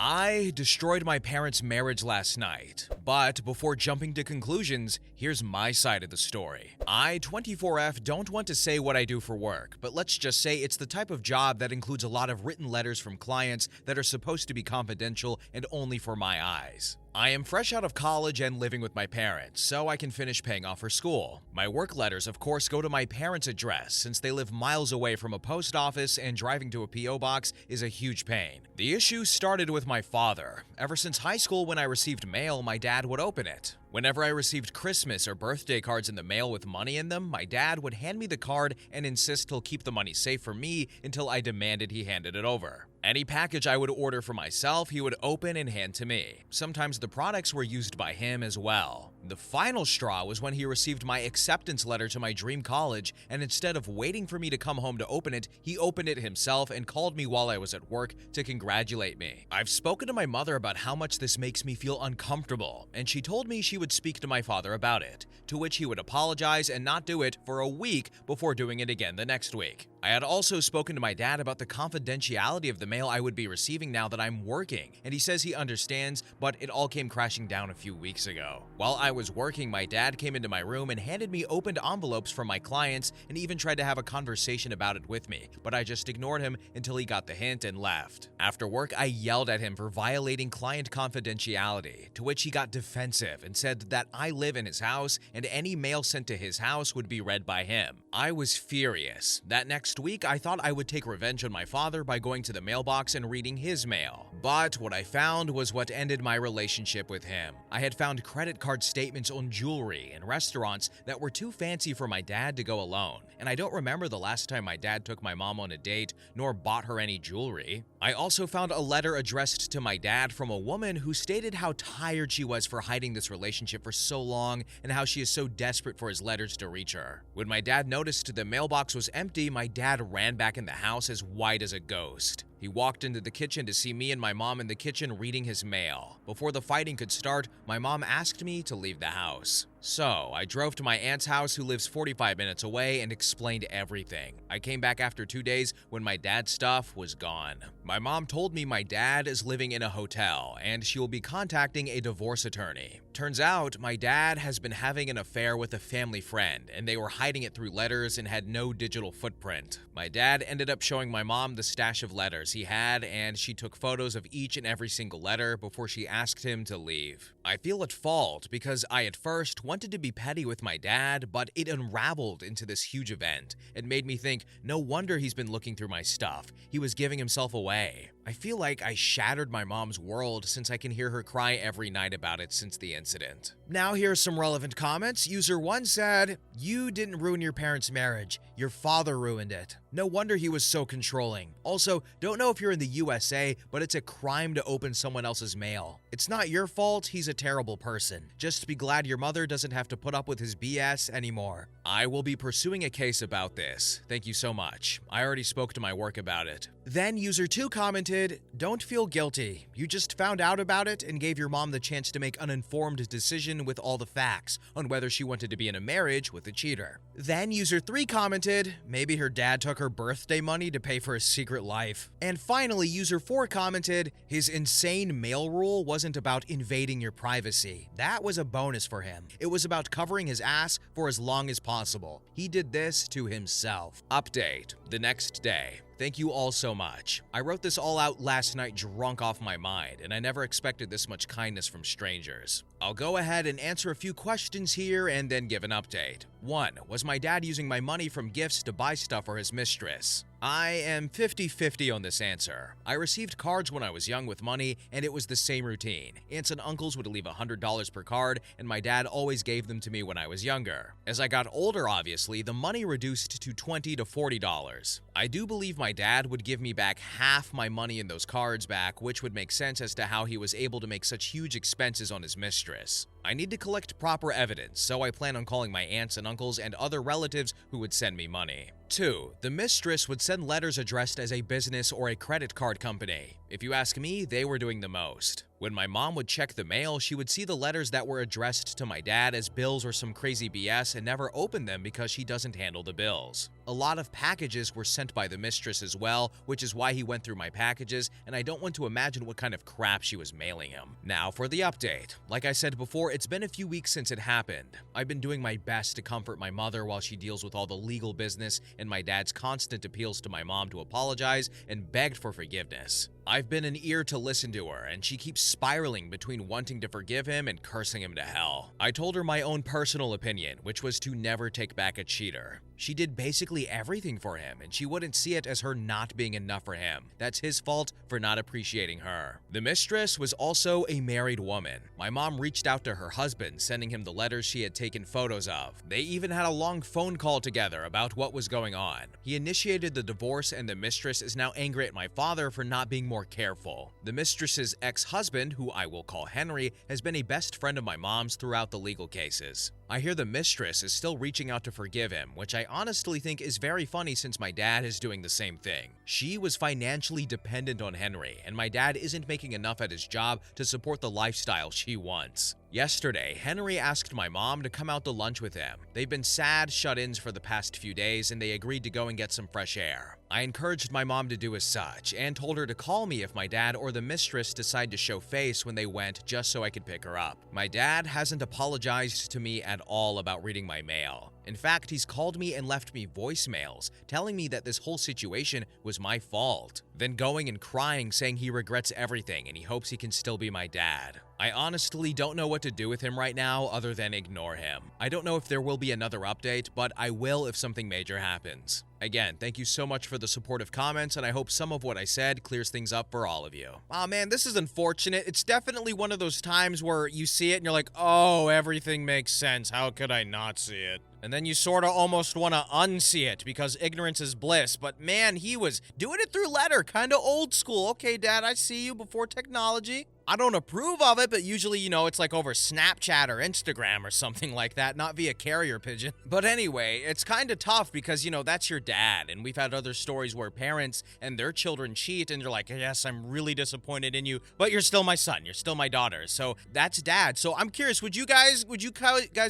I destroyed my parents' marriage last night, but before jumping to conclusions, here's my side of the story. I, 24F, don't want to say what I do for work, but let's just say it's the type of job that includes a lot of written letters from clients that are supposed to be confidential and only for my eyes. I am fresh out of college and living with my parents, so I can finish paying off for school. My work letters, of course, go to my parents' address since they live miles away from a post office and driving to a P.O. box is a huge pain. The issue started with my father. Ever since high school, when I received mail, my dad would open it. Whenever I received Christmas or birthday cards in the mail with money in them, my dad would hand me the card and insist he'll keep the money safe for me until I demanded he handed it over. Any package I would order for myself, he would open and hand to me. Sometimes the products were used by him as well. The final straw was when he received my acceptance letter to my dream college, and instead of waiting for me to come home to open it, he opened it himself and called me while I was at work to congratulate me. I've spoken to my mother about how much this makes me feel uncomfortable, and she told me she would speak to my father about it, to which he would apologize and not do it for a week before doing it again the next week. I had also spoken to my dad about the confidentiality of the mail I would be receiving now that I'm working, and he says he understands, but it all came crashing down a few weeks ago. While I was working, my dad came into my room and handed me opened envelopes from my clients and even tried to have a conversation about it with me, but I just ignored him until he got the hint and left. After work, I yelled at him for violating client confidentiality, to which he got defensive and said that I live in his house and any mail sent to his house would be read by him. I was furious. That next week, I thought I would take revenge on my father by going to the mailbox and reading his mail. But what I found was what ended my relationship with him. I had found credit card statements on jewelry and restaurants that were too fancy for my dad to go alone, and I don't remember the last time my dad took my mom on a date nor bought her any jewelry. I also found a letter addressed to my dad from a woman who stated how tired she was for hiding this relationship for so long and how she is so desperate for his letters to reach her. When my dad noticed the mailbox was empty, my dad ran back in the house as white as a ghost. He walked into the kitchen to see me and my mom in the kitchen reading his mail. Before the fighting could start, my mom asked me to leave the house. So, I drove to my aunt's house, who lives 45 minutes away, and explained everything. I came back after 2 days when my dad's stuff was gone. My mom told me my dad is living in a hotel, and she will be contacting a divorce attorney. Turns out, my dad has been having an affair with a family friend, and they were hiding it through letters and had no digital footprint. My dad ended up showing my mom the stash of letters he had, and she took photos of each and every single letter before she asked him to leave. I feel at fault because I at first wanted to be petty with my dad, but it unraveled into this huge event. It made me think, no wonder he's been looking through my stuff. He was giving himself away. I feel like I shattered my mom's world since I can hear her cry every night about it since the incident. Now here's some relevant comments. User 1 said, "You didn't ruin your parents' marriage. Your father ruined it. No wonder he was so controlling. Also, don't know if you're in the USA, but it's a crime to open someone else's mail. It's not your fault, he's a terrible person. Just be glad your mother doesn't have to put up with his BS anymore. I will be pursuing a case about this. Thank you so much. I already spoke to my work about it." Then user 2 commented, "Don't feel guilty. You just found out about it and gave your mom the chance to make an informed decision with all the facts on whether she wanted to be in a marriage with a cheater." Then user 3 commented, "Maybe her dad took her birthday money to pay for a secret life." And finally, user 4 commented, "His insane mail rule wasn't about invading your privacy. That was a bonus for him. It was about covering his ass for as long as possible. He did this to himself." Update: the next day. Thank you all so much. I wrote this all out last night drunk off my mind, and I never expected this much kindness from strangers. I'll go ahead and answer a few questions here and then give an update. 1. Was my dad using my money from gifts to buy stuff for his mistress? I am 50-50 on this answer. I received cards when I was young with money, and it was the same routine. Aunts and uncles would leave $100 per card, and my dad always gave them to me when I was younger. As I got older, obviously, the money reduced to $20 to $40. I do believe my dad would give me back half my money in those cards back, which would make sense as to how he was able to make such huge expenses on his mistress. I need to collect proper evidence, so I plan on calling my aunts and uncles and other relatives who would send me money. 2. The mistress would send letters addressed as a business or a credit card company. If you ask me, they were doing the most. When my mom would check the mail, she would see the letters that were addressed to my dad as bills or some crazy BS and never open them because she doesn't handle the bills. A lot of packages were sent by the mistress as well, which is why he went through my packages, and I don't want to imagine what kind of crap she was mailing him. Now for the update. Like I said before, it's been a few weeks since it happened. I've been doing my best to comfort my mother while she deals with all the legal business and my dad's constant appeals to my mom to apologize and begged for forgiveness. I've been an ear to listen to her, and she keeps spiraling between wanting to forgive him and cursing him to hell. I told her my own personal opinion, which was to never take back a cheater. She did basically everything for him, and she wouldn't see it as her not being enough for him. That's his fault for not appreciating her. The mistress was also a married woman. My mom reached out to her husband, sending him the letters she had taken photos of. They even had a long phone call together about what was going on. He initiated the divorce, and the mistress is now angry at my father for not being more careful. The mistress's ex-husband, who I will call Henry, has been a best friend of my mom's throughout the legal cases. I hear the mistress is still reaching out to forgive him, which I honestly think is very funny since my dad is doing the same thing. She was financially dependent on Henry, and my dad isn't making enough at his job to support the lifestyle she wants. Yesterday, Henry asked my mom to come out to lunch with him. They've been sad shut-ins for the past few days, and they agreed to go and get some fresh air. I encouraged my mom to do as such, and told her to call me if my dad or the mistress decide to show face when they went, just so I could pick her up. My dad hasn't apologized to me at all about reading my mail. In fact, he's called me and left me voicemails, telling me that this whole situation was my fault. Then going and crying, saying he regrets everything and he hopes he can still be my dad. I honestly don't know what to do with him right now other than ignore him. I don't know if there will be another update, but I will if something major happens. Again, thank you so much for the supportive comments, and I hope some of what I said clears things up for all of you. Aw man, this is unfortunate. It's definitely one of those times where you see it and you're like, oh, everything makes sense. How could I not see it? And then you sort of almost want to unsee it because ignorance is bliss. But man, he was doing it through letter, kind of old school. Okay, Dad, I see you before technology. I don't approve of it, but usually, it's like over Snapchat or Instagram or something like that, not via carrier pigeon. But anyway, it's kind of tough because, that's your dad. And we've had other stories where parents and their children cheat and you're like, yes, I'm really disappointed in you, but you're still my son. You're still my daughter. So that's dad. So I'm curious, would you guys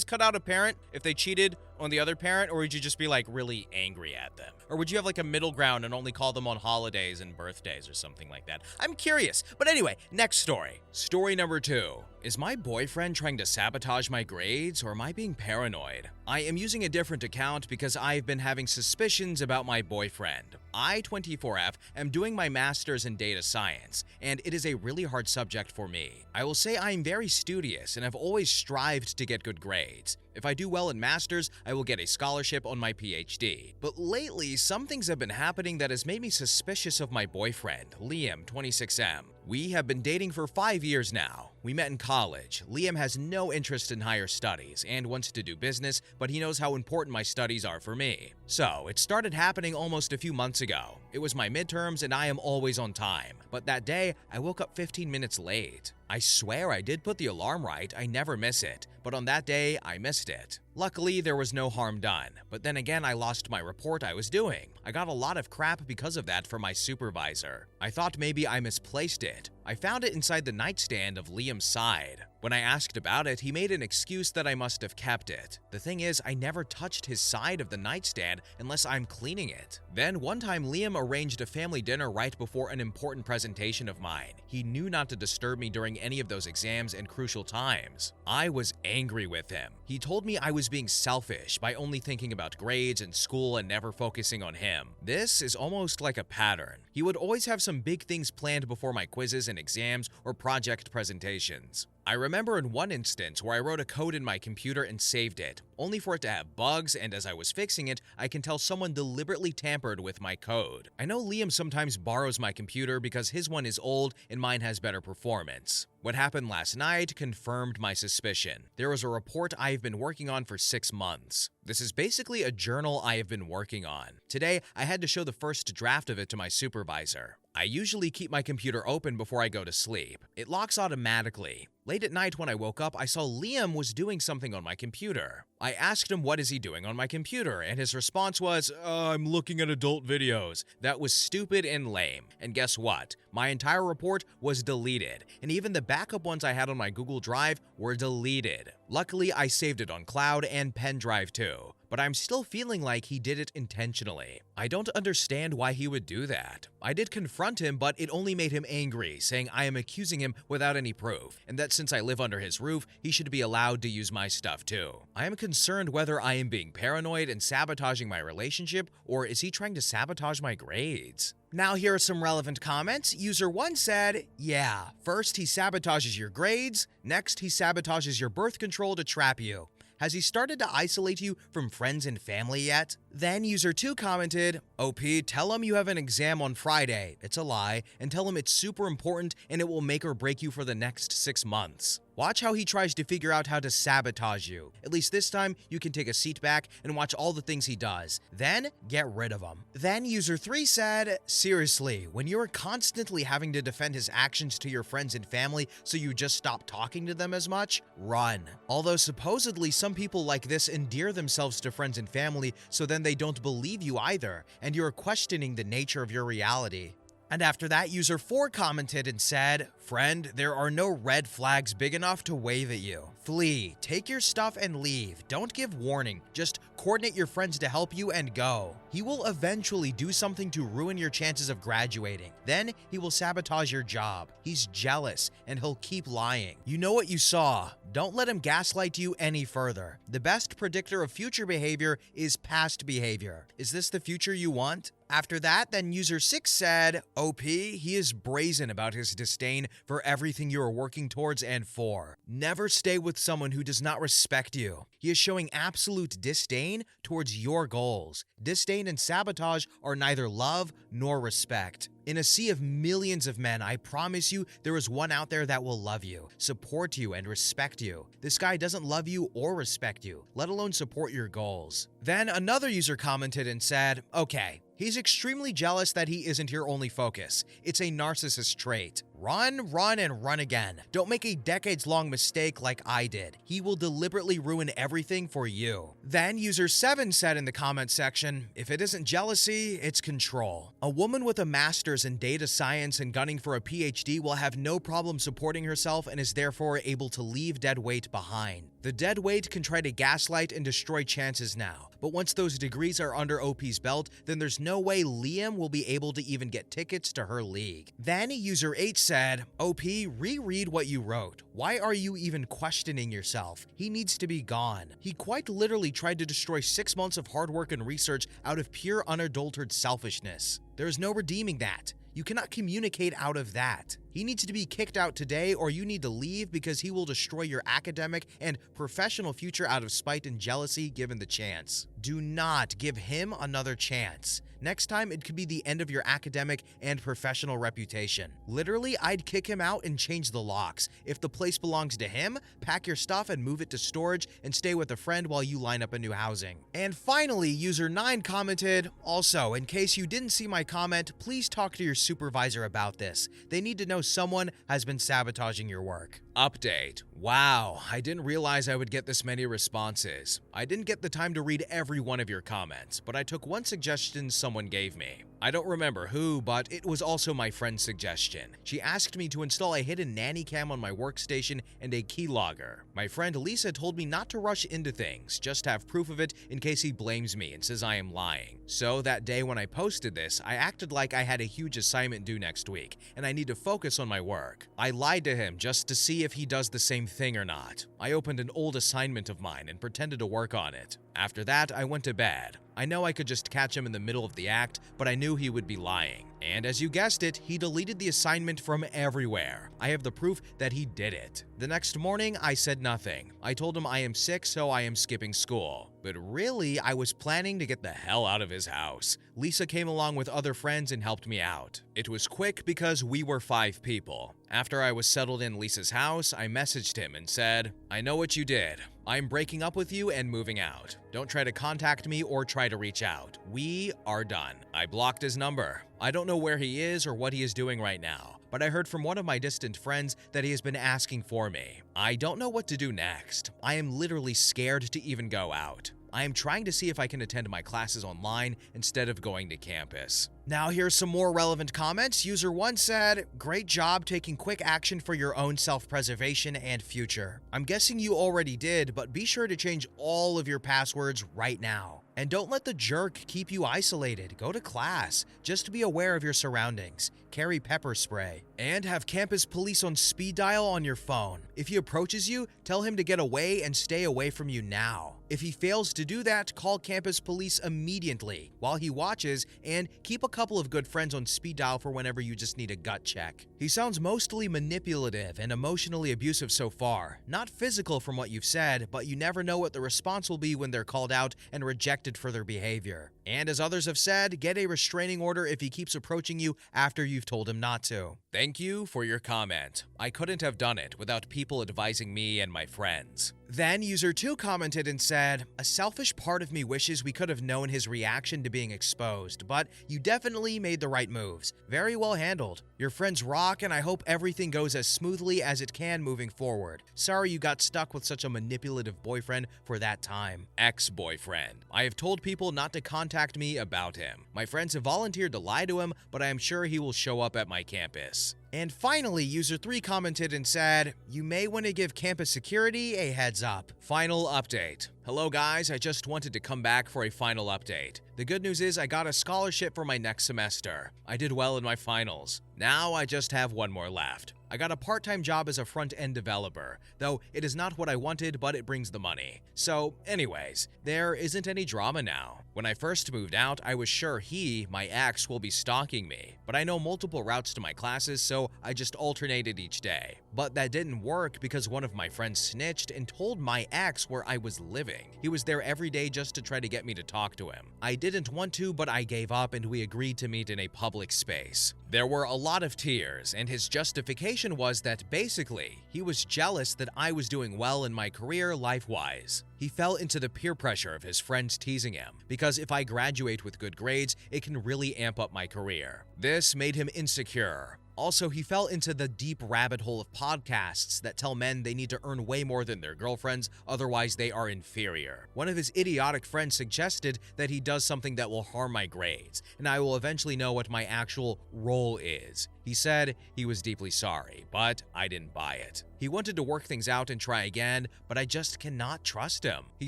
cut out a parent if they cheated on the other parent, or would you just be like really angry at them? Or would you have like a middle ground and only call them on holidays and birthdays or something like that? I'm curious. But anyway, next story. Story number 2. Is my boyfriend trying to sabotage my grades, or am I being paranoid? I am using a different account because I've been having suspicions about my boyfriend. I, 24F, am doing my master's in data science, and it is a really hard subject for me. I will say I am very studious and have always strived to get good grades. If I do well in master's, I will get a scholarship on my PhD. But lately, some things have been happening that has made me suspicious of my boyfriend, Liam, 26M. We have been dating for 5 years now. We met in college. Liam has no interest in higher studies and wants to do business, but he knows how important my studies are for me. So, it started happening almost a few months ago. It was my midterms and I am always on time. But that day, I woke up 15 minutes late. I swear I did put the alarm right, I never miss it, but on that day, I missed it. Luckily, there was no harm done, but then again, I lost my report I was doing. I got a lot of crap because of that from my supervisor. I thought maybe I misplaced it. I found it inside the nightstand of Liam's side. When I asked about it, he made an excuse that I must have kept it. The thing is, I never touched his side of the nightstand unless I'm cleaning it. Then one time, Liam arranged a family dinner right before an important presentation of mine. He knew not to disturb me during any of those exams and crucial times. I was angry with him. He told me I was being selfish by only thinking about grades and school and never focusing on him. This is almost like a pattern. He would always have some big things planned before my quizzes and exams or project presentations. I remember in one instance where I wrote a code in my computer and saved it, only for it to have bugs, and as I was fixing it, I can tell someone deliberately tampered with my code. I know Liam sometimes borrows my computer because his one is old and mine has better performance. What happened last night confirmed my suspicion. There was a report I've been working on for 6 months. This is basically a journal I have been working on. Today, I had to show the first draft of it to my supervisor. I usually keep my computer open before I go to sleep. It locks automatically. Late at night when I woke up, I saw Liam was doing something on my computer. I asked him what is he doing on my computer, and his response was, I'm looking at adult videos. That was stupid and lame. And guess what? My entire report was deleted, and even the backup ones I had on my Google Drive were deleted. Luckily, I saved it on cloud and pen drive too, but I'm still feeling like he did it intentionally. I don't understand why he would do that. I did confront him, but it only made him angry, saying I am accusing him without any proof, and that since I live under his roof, he should be allowed to use my stuff too. I am concerned whether I am being paranoid and sabotaging my relationship, or is he trying to sabotage my grades? Now here are some relevant comments. User 1 said, yeah, first he sabotages your grades, next he sabotages your birth control to trap you. Has he started to isolate you from friends and family yet? Then user 2 commented, OP, tell him you have an exam on Friday. It's a lie, and tell him it's super important and it will make or break you for the next 6 months. Watch how he tries to figure out how to sabotage you. At least this time, you can take a seat back and watch all the things he does. Then, get rid of him. Then user 3 said, seriously, when you're constantly having to defend his actions to your friends and family so you just stop talking to them as much, run. Although supposedly some people like this endear themselves to friends and family so then they don't believe you either, and you're questioning the nature of your reality. And after that, user 4 commented and said, friend, there are no red flags big enough to wave at you. Flee, take your stuff and leave. Don't give warning. Just coordinate your friends to help you and go. He will eventually do something to ruin your chances of graduating. Then he will sabotage your job. He's jealous and he'll keep lying. You know what you saw. Don't let him gaslight you any further. The best predictor of future behavior is past behavior. Is this the future you want? After that, then user 6 said, OP, he is brazen about his disdain for everything you are working towards and for. Never stay with someone who does not respect you. He is showing absolute disdain towards your goals. Disdain and sabotage are neither love nor respect. In a sea of millions of men, I promise you there is one out there that will love you, support you, and respect you. This guy doesn't love you or respect you, let alone support your goals. Then another user commented and said, okay, he's extremely jealous that he isn't your only focus. It's a narcissist trait. Run, run, and run again. Don't make a decades-long mistake like I did. He will deliberately ruin everything for you. Then user 7 said in the comment section, if it isn't jealousy, it's control. A woman with a master's in data science and gunning for a PhD will have no problem supporting herself and is therefore able to leave dead weight behind. The dead weight can try to gaslight and destroy chances now, but once those degrees are under OP's belt, then there's no way Liam will be able to even get tickets to her league. Then user 8 said, OP, reread what you wrote. Why are you even questioning yourself? He needs to be gone. He quite literally tried to destroy 6 months of hard work and research out of pure unadulterated selfishness. There is no redeeming that. You cannot communicate out of that. He needs to be kicked out today, or you need to leave because he will destroy your academic and professional future out of spite and jealousy given the chance. Do not give him another chance. Next time, it could be the end of your academic and professional reputation. Literally, I'd kick him out and change the locks. If the place belongs to him, pack your stuff and move it to storage and stay with a friend while you line up a new housing. And finally, user 9 commented, also, in case you didn't see my comment, please talk to your supervisor about this. They need to know someone has been sabotaging your work. Update. Wow, I didn't realize I would get this many responses. I didn't get the time to read every one of your comments, but I took one suggestion someone gave me. I don't remember who, but it was also my friend's suggestion. She asked me to install a hidden nanny cam on my workstation and a keylogger. My friend Lisa told me not to rush into things, just have proof of it in case he blames me and says I am lying. So that day when I posted this, I acted like I had a huge assignment due next week, and I need to focus on my work. I lied to him just to see if he does the same thing or not. I opened an old assignment of mine and pretended to work on it. After that, I went to bed. I know I could just catch him in the middle of the act, but I knew he would be lying. And as you guessed it, he deleted the assignment from everywhere. I have the proof that he did it. The next morning, I said nothing. I told him I am sick, so I am skipping school. But really, I was planning to get the hell out of his house. Lisa came along with other friends and helped me out. It was quick because we were 5 people. After I was settled in Lisa's house, I messaged him and said, I know what you did. I'm breaking up with you and moving out. Don't try to contact me or try to reach out. We are done. I blocked his number. I don't know where he is or what he is doing right now, but but I heard from one of my distant friends that he has been asking for me. I don't know what to do next. I am literally scared to even go out. I am trying to see if I can attend my classes online instead of going to campus. Now here's some more relevant comments. User 1 said, "Great job taking quick action for your own self-preservation and future. I'm guessing you already did, but be sure to change all of your passwords right now. And don't let the jerk keep you isolated. Go to class. Just be aware of your surroundings. Carry pepper spray. And have campus police on speed dial on your phone. If he approaches you, tell him to get away and stay away from you now. If he fails to do that, call campus police immediately while he watches, and keep a couple of good friends on speed dial for whenever you just need a gut check." He sounds mostly manipulative and emotionally abusive so far. Not physical from what you've said, but you never know what the response will be when they're called out and rejected for their behavior. And as others have said, get a restraining order if he keeps approaching you after you've told him not to. Thank you for your comment. I couldn't have done it without people advising me and my friends. Then user 2 commented and said, "A selfish part of me wishes we could have known his reaction to being exposed, but you definitely made the right moves. Very well handled. Your friends rock, and I hope everything goes as smoothly as it can moving forward. Sorry you got stuck with such a manipulative boyfriend for that time." Ex-boyfriend. I have told people not to contact me about him. My friends have volunteered to lie to him, but I am sure he will show up at my campus. And finally, user 3 commented and said, "You may want to give campus security a heads up." Final update. Hello guys, I just wanted to come back for a final update. The good news is I got a scholarship for my next semester. I did well in my finals. Now I just have one more left. I got a part-time job as a front-end developer, though it is not what I wanted, but it brings the money. So anyways, there isn't any drama now. When I first moved out, I was sure he, my ex, will be stalking me, but I know multiple routes to my classes, so I just alternated each day. But that didn't work because one of my friends snitched and told my ex where I was living. He was there every day just to try to get me to talk to him. I didn't want to, but I gave up and we agreed to meet in a public space. There were a lot of tears, and his justification was that basically, he was jealous that I was doing well in my career life-wise. He fell into the peer pressure of his friends teasing him, because if I graduate with good grades, it can really amp up my career. This made him insecure. Also, he fell into the deep rabbit hole of podcasts that tell men they need to earn way more than their girlfriends, otherwise they are inferior. One of his idiotic friends suggested that he does something that will harm my grades, and I will eventually know what my actual role is. He said he was deeply sorry, but I didn't buy it. He wanted to work things out and try again, but I just cannot trust him. He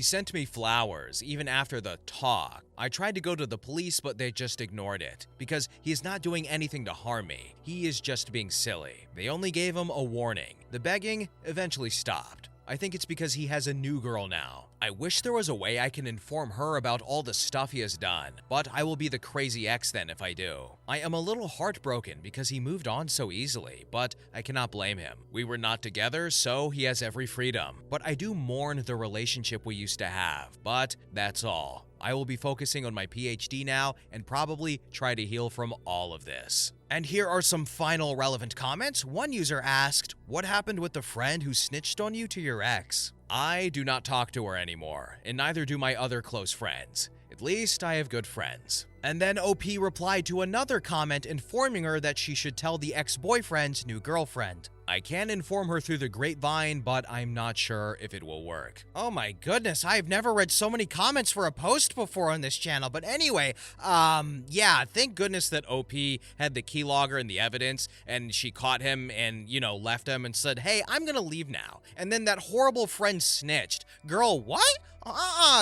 sent me flowers, even after the talk. I tried to go to the police, but they just ignored it, because he is not doing anything to harm me. He is just being silly. They only gave him a warning. The begging eventually stopped. I think it's because he has a new girl now. I wish there was a way I can inform her about all the stuff he has done, but I will be the crazy ex then if I do. I am a little heartbroken because he moved on so easily, but I cannot blame him. We were not together, so he has every freedom. But I do mourn the relationship we used to have, but that's all. I will be focusing on my PhD now and probably try to heal from all of this. And here are some final relevant comments. One user asked, "What happened with the friend who snitched on you to your ex?" I do not talk to her anymore, and neither do my other close friends. At least I have good friends. And then OP replied to another comment informing her that she should tell the ex-boyfriend's new girlfriend. I can inform her through the grapevine, but I'm not sure if it will work. Oh my goodness, I've never read so many comments for a post before on this channel. But anyway, yeah, thank goodness that OP had the keylogger and the evidence, and she caught him and, left him and said, "Hey, I'm gonna leave now." And then that horrible friend snitched. Girl, what?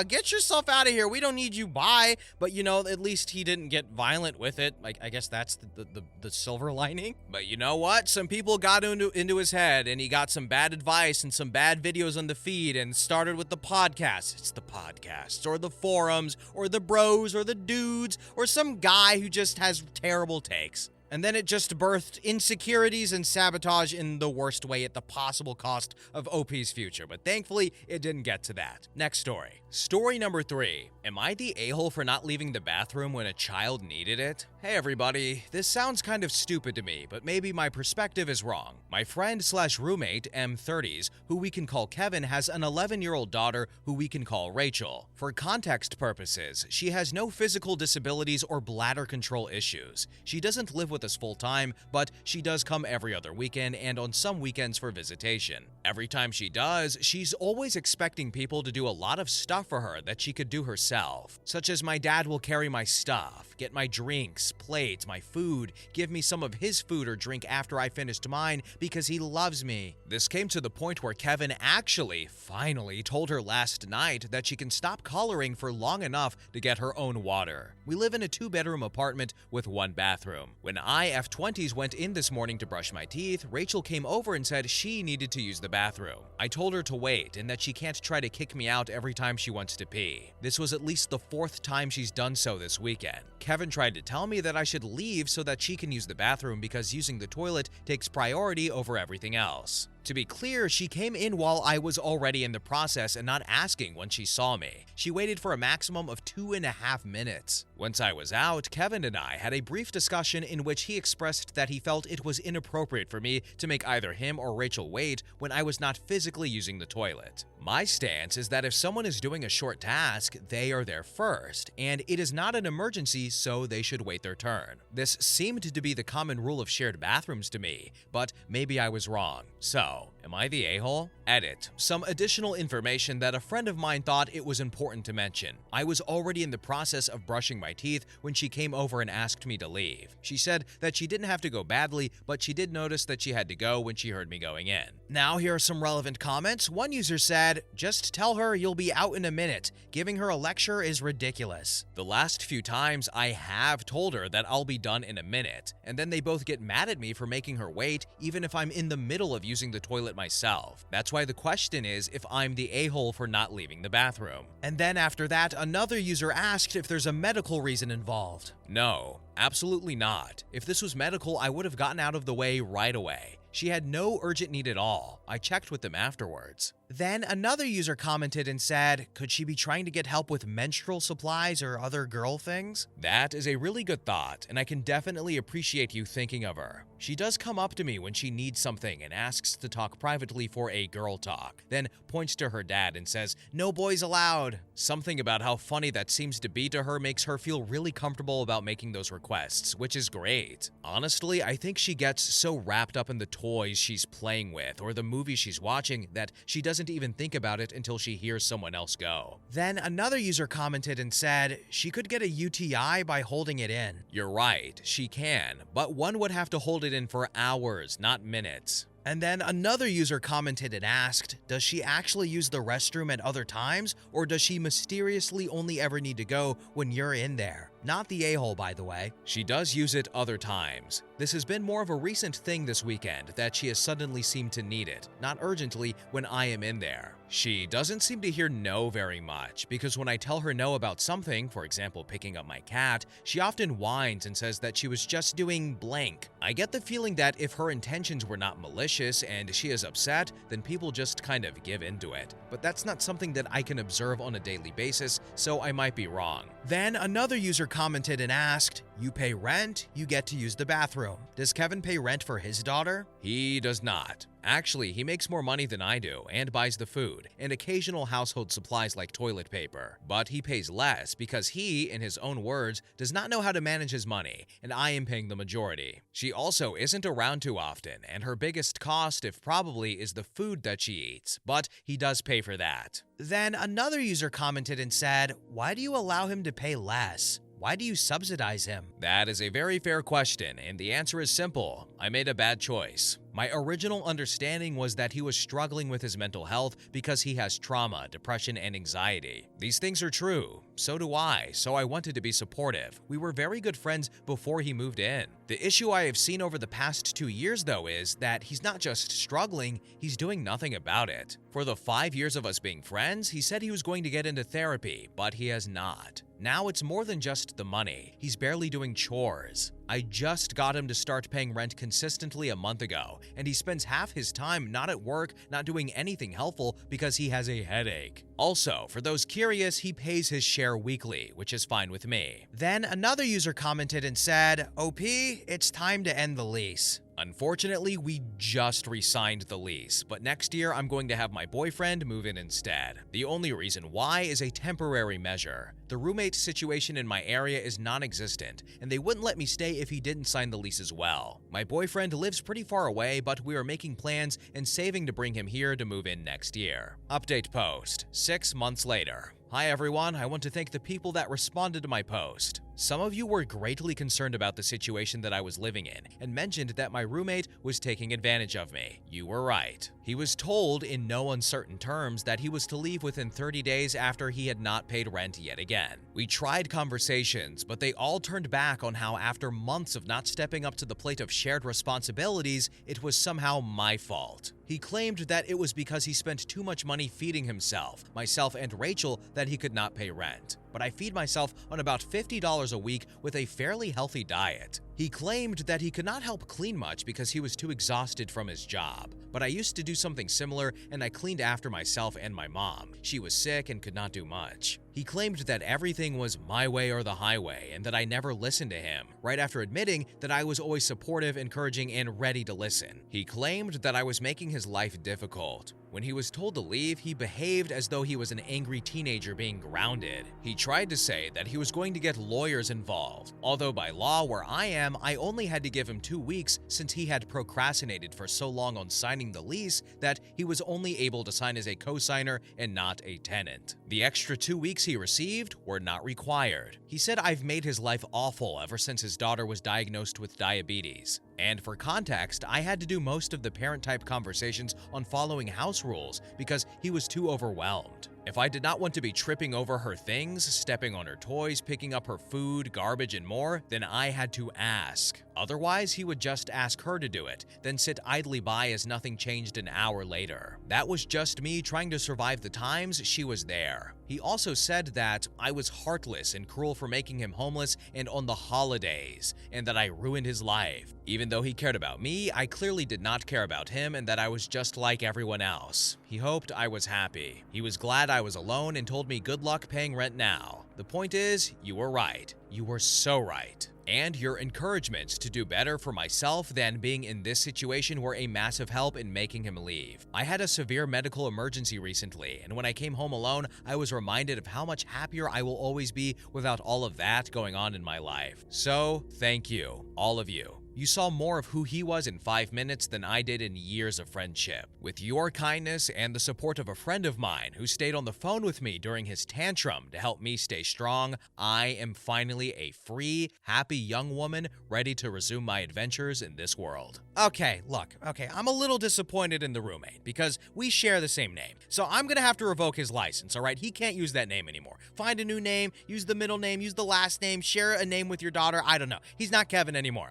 Get yourself out of here. We don't need you. Bye. But, at least he didn't get violent with it. Like, I guess that's the silver lining. But you know what? Some people got into his head, and he got some bad advice and some bad videos on the feed and started with the podcast. It's the podcasts or the forums or the bros or the dudes or some guy who just has terrible takes. And then it just birthed insecurities and sabotage in the worst way at the possible cost of OP's future. But thankfully, it didn't get to that. Next story. Story number 3. Am I the a-hole for not leaving the bathroom when a child needed it? Hey everybody, this sounds kind of stupid to me, but maybe my perspective is wrong. My friend/roommate, M30s, who we can call Kevin, has an 11-year-old daughter who we can call Rachel. For context purposes, she has no physical disabilities or bladder control issues. She doesn't live with us full-time, but she does come every other weekend and on some weekends for visitation. Every time she does, she's always expecting people to do a lot of stuff for her that she could do herself, such as my dad will carry my stuff, get my drinks, plates, my food, give me some of his food or drink after I finished mine because he loves me. This came to the point where Kevin actually finally told her last night that she can stop coloring for long enough to get her own water. We live in a 2-bedroom apartment with 1 bathroom. When I, F20s, went in this morning to brush my teeth, Rachel came over and said she needed to use the bathroom. I told her to wait and that she can't try to kick me out every time she wants to pee. This was at least the 4th time she's done so this weekend. Kevin tried to tell me that I should leave so that she can use the bathroom because using the toilet takes priority over everything else. To be clear, she came in while I was already in the process and not asking when she saw me. She waited for a maximum of 2.5 minutes. Once I was out, Kevin and I had a brief discussion in which he expressed that he felt it was inappropriate for me to make either him or Rachel wait when I was not physically using the toilet. My stance is that if someone is doing a short task, they are there first, and it is not an emergency, so they should wait their turn. This seemed to be the common rule of shared bathrooms to me, but maybe I was wrong. So, am I the a-hole? Edit. Some additional information that a friend of mine thought it was important to mention. I was already in the process of brushing my teeth when she came over and asked me to leave. She said that she didn't have to go badly, but she did notice that she had to go when she heard me going in. Now here are some relevant comments. One user said, "Just tell her you'll be out in a minute. Giving her a lecture is ridiculous." The last few times I have told her that I'll be done in a minute, and then they both get mad at me for making her wait, even if I'm in the middle of using the toilet myself. That's why the question is if I'm the a-hole for not leaving the bathroom. And then after that, another user asked if there's a medical reason involved. No, absolutely not. If this was medical, I would have gotten out of the way right away. She had no urgent need at all. I checked with them afterwards. Then another user commented and said, could she be trying to get help with menstrual supplies or other girl things? That is a really good thought, and I can definitely appreciate you thinking of her. She does come up to me when she needs something and asks to talk privately for a girl talk, then points to her dad and says, "No boys allowed." Something about how funny that seems to be to her makes her feel really comfortable about making those requests, which is great. Honestly, I think she gets so wrapped up in the toys she's playing with or the movies she's watching that she doesn't even think about it until she hears someone else go. Then another user commented and said, she could get a UTI by holding it in. You're right, she can, but one would have to hold it in for hours, not minutes. And then another user commented and asked, does she actually use the restroom at other times, or does she mysteriously only ever need to go when you're in there? Not the a-hole, by the way. She does use it other times. This has been more of a recent thing this weekend that she has suddenly seemed to need it, not urgently when I am in there. She doesn't seem to hear no very much, because when I tell her no about something, for example picking up my cat, she often whines and says that she was just doing blank. I get the feeling that if her intentions were not malicious and she is upset, then people just kind of give into it. But that's not something that I can observe on a daily basis, so I might be wrong. Then another user commented and asked, you pay rent, you get to use the bathroom. Does Kevin pay rent for his daughter? He does not. Actually, he makes more money than I do and buys the food and occasional household supplies like toilet paper. But he pays less because he, in his own words, does not know how to manage his money, and I am paying the majority. She also isn't around too often, and her biggest cost, if probably, is the food that she eats, but he does pay for that. Then another user commented and said, why do you allow him to pay less? Why do you subsidize him? That is a very fair question, and the answer is simple. I made a bad choice. My original understanding was that he was struggling with his mental health because he has trauma, depression, and anxiety. These things are true. So do I, so I wanted to be supportive. We were very good friends before he moved in. The issue I have seen over the past 2 years, though, is that he's not just struggling, he's doing nothing about it. For the 5 years of us being friends, he said he was going to get into therapy, but he has not. Now it's more than just the money. He's barely doing chores. I just got him to start paying rent consistently a month ago, and he spends half his time not at work, not doing anything helpful because he has a headache. Also, for those curious, he pays his share weekly, which is fine with me. Then another user commented and said, "OP, it's time to end the lease." Unfortunately, we just re-signed the lease, but next year I'm going to have my boyfriend move in instead. The only reason why is a temporary measure. The roommate situation in my area is non-existent, and they wouldn't let me stay if he didn't sign the lease as well. My boyfriend lives pretty far away, but we are making plans and saving to bring him here to move in next year. Update post, 6 months later. Hi everyone, I want to thank the people that responded to my post. Some of you were greatly concerned about the situation that I was living in and mentioned that my roommate was taking advantage of me. You were right. He was told in no uncertain terms that he was to leave within 30 days after he had not paid rent yet again. We tried conversations, but they all turned back on how after months of not stepping up to the plate of shared responsibilities, it was somehow my fault. He claimed that it was because he spent too much money feeding himself, myself, and Rachel that he could not pay rent. But I feed myself on about $50 a week with a fairly healthy diet. He claimed that he could not help clean much because he was too exhausted from his job. But I used to do something similar, and I cleaned after myself and my mom. She was sick and could not do much. He claimed that everything was my way or the highway and that I never listened to him, right after admitting that I was always supportive, encouraging, and ready to listen. He claimed that I was making his life difficult. When he was told to leave, he behaved as though he was an angry teenager being grounded. He tried to say that he was going to get lawyers involved, although by law where I am, I only had to give him 2 weeks since he had procrastinated for so long on signing the lease that he was only able to sign as a co-signer and not a tenant. The extra 2 weeks he received were not required. He said I've made his life awful ever since his daughter was diagnosed with diabetes. And for context, I had to do most of the parent-type conversations on following house rules because he was too overwhelmed. If I did not want to be tripping over her things, stepping on her toys, picking up her food, garbage, and more, then I had to ask. Otherwise, he would just ask her to do it, then sit idly by as nothing changed an hour later. That was just me trying to survive the times she was there. He also said that I was heartless and cruel for making him homeless and on the holidays, and that I ruined his life. Even though he cared about me, I clearly did not care about him and that I was just like everyone else. He hoped I was happy. He was glad I was alone and told me good luck paying rent now. The point is, you were right. You were so right. And your encouragements to do better for myself than being in this situation were a massive help in making him leave. I had a severe medical emergency recently, and when I came home alone, I was reminded of how much happier I will always be without all of that going on in my life. So, thank you, all of you. You saw more of who he was in 5 minutes than I did in years of friendship. With your kindness and the support of a friend of mine who stayed on the phone with me during his tantrum to help me stay strong, I am finally a free, happy young woman ready to resume my adventures in this world. Okay, look, I'm a little disappointed in the roommate because we share the same name. So I'm gonna have to revoke his license, all right? He can't use that name anymore. Find a new name, use the middle name, use the last name, share a name with your daughter. I don't know. He's not Kevin anymore.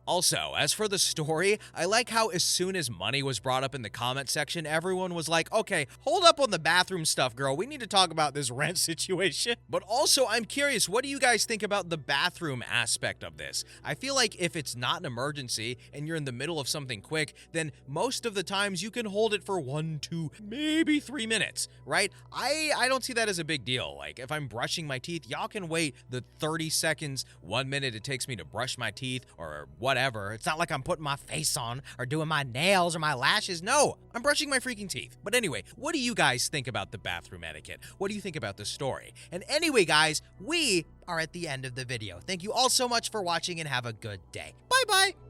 Also, as for the story, I like how as soon as money was brought up in the comment section, everyone was like, okay, hold up on the bathroom stuff, girl. We need to talk about this rent situation. But also, I'm curious, what do you guys think about the bathroom aspect of this? I feel like if it's not an emergency and you're in the middle of something quick, then most of the times you can hold it for 1, 2, maybe 3 minutes, right? I don't see that as a big deal. Like, if I'm brushing my teeth, y'all can wait the 30 seconds, 1 minute it takes me to brush my teeth or whatever. It's not like I'm putting my face on or doing my nails or my lashes. No, I'm brushing my freaking teeth. But anyway, what do you guys think about the bathroom etiquette? What do you think about the story? And anyway, guys, we are at the end of the video. Thank you all so much for watching and have a good day. Bye-bye.